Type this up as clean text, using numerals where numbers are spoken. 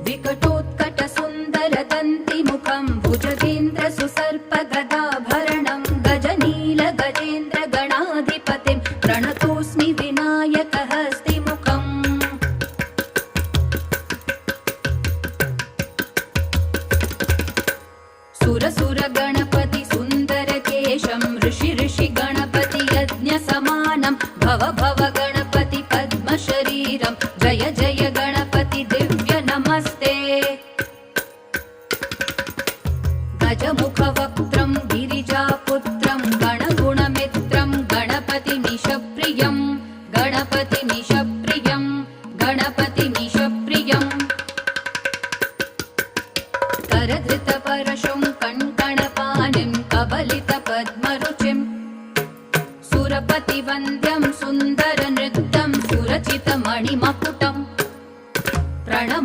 विकटोत्कटसुन्दरदन्तिमुखं भुजगेन्द्रसुसर्पगदाभरणं गजनीलगजेन्द्रगणाधिपतिं प्रणतोऽस्मि विनायकहस्तिमुखम् सुरसुरगणपति सुन्दरकेशं ऋषि गणपति यज्ञसमानं भव भव गणपति पद्मशरीरं जय जय गणपति दिव्य नमस्ते गजमुखवक्त्रं गिरिजापुत्रं गणगुणमित्रं गणपतिमीशप्रियं गणपतिमीशप्रियं गणपतिमीशप्रियम् करधृतपरशुं कङ्कणपाणिं कबलितपद्मरुचिं सुरपतिवन्द्यं सुन्दरनृत्यं सुरचितमणिमकुटं प्रणम